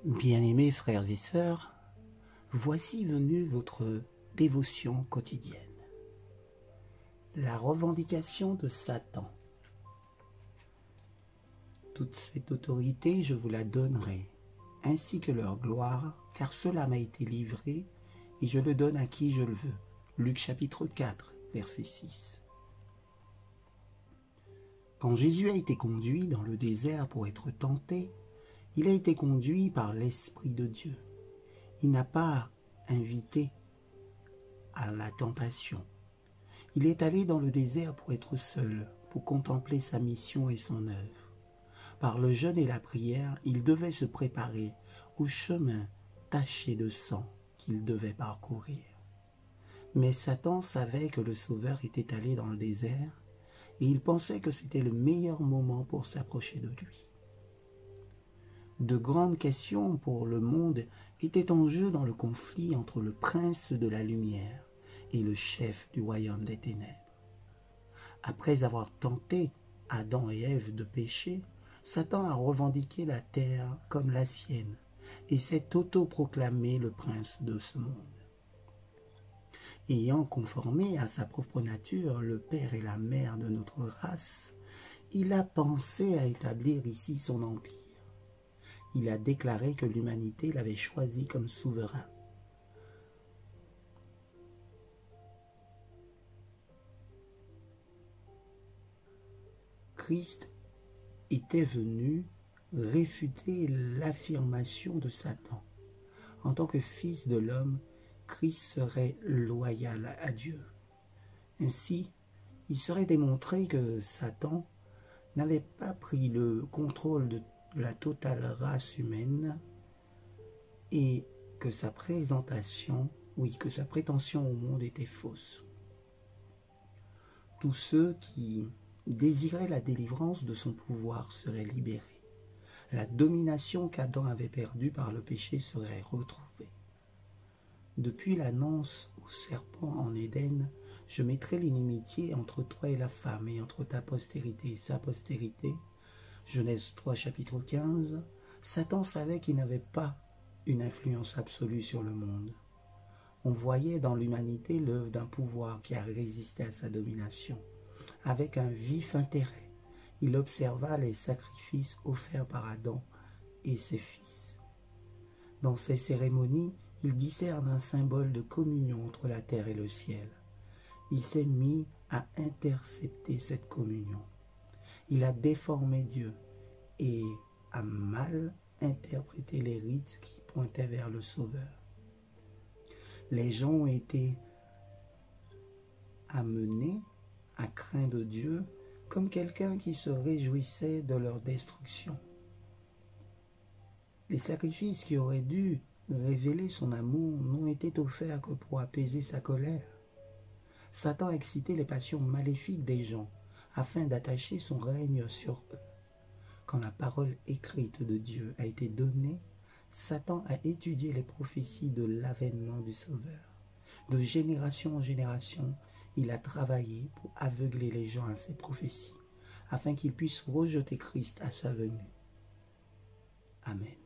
Bien-aimés frères et sœurs, voici venue votre dévotion quotidienne. La revendication de Satan. Toute cette autorité, je vous la donnerai, ainsi que leur gloire, car cela m'a été livré, et je le donne à qui je le veux. Luc chapitre 4, verset 6. Quand Jésus a été conduit dans le désert pour être tenté, il a été conduit par l'Esprit de Dieu. Il n'a pas invité à la tentation. Il est allé dans le désert pour être seul, pour contempler sa mission et son œuvre. Par le jeûne et la prière, il devait se préparer au chemin taché de sang qu'il devait parcourir. Mais Satan savait que le Sauveur était allé dans le désert et il pensait que c'était le meilleur moment pour s'approcher de lui. De grandes questions pour le monde étaient en jeu dans le conflit entre le prince de la lumière et le chef du royaume des ténèbres. Après avoir tenté Adam et Ève de pécher, Satan a revendiqué la terre comme la sienne et s'est autoproclamé le prince de ce monde. Ayant conformé à sa propre nature le père et la mère de notre race, il a pensé à établir ici son empire. Il a déclaré que l'humanité l'avait choisi comme souverain. Christ était venu réfuter l'affirmation de Satan. En tant que fils de l'homme, Christ serait loyal à Dieu. Ainsi, il serait démontré que Satan n'avait pas pris le contrôle de la totale race humaine et que sa prétention au monde était fausse. Tous ceux qui désiraient la délivrance de son pouvoir seraient libérés. La domination qu'Adam avait perdue par le péché serait retrouvée. Depuis l'annonce au serpent en Éden, je mettrai l'inimitié entre toi et la femme, et entre ta postérité et sa postérité. Genèse 3, chapitre 15. Satan savait qu'il n'avait pas une influence absolue sur le monde. On voyait dans l'humanité l'œuvre d'un pouvoir qui a résisté à sa domination. Avec un vif intérêt, il observa les sacrifices offerts par Adam et ses fils. Dans ces cérémonies, il discerne un symbole de communion entre la terre et le ciel. Il s'est mis à intercepter cette communion. Il a déformé Dieu et a mal interprété les rites qui pointaient vers le Sauveur. Les gens ont été amenés à craindre Dieu comme quelqu'un qui se réjouissait de leur destruction. Les sacrifices qui auraient dû révéler son amour n'ont été offerts que pour apaiser sa colère. Satan a excité les passions maléfiques des gens afin d'attacher son règne sur eux. Quand la parole écrite de Dieu a été donnée, Satan a étudié les prophéties de l'avènement du Sauveur. De génération en génération, il a travaillé pour aveugler les gens à ces prophéties, afin qu'ils puissent rejeter Christ à sa venue. Amen.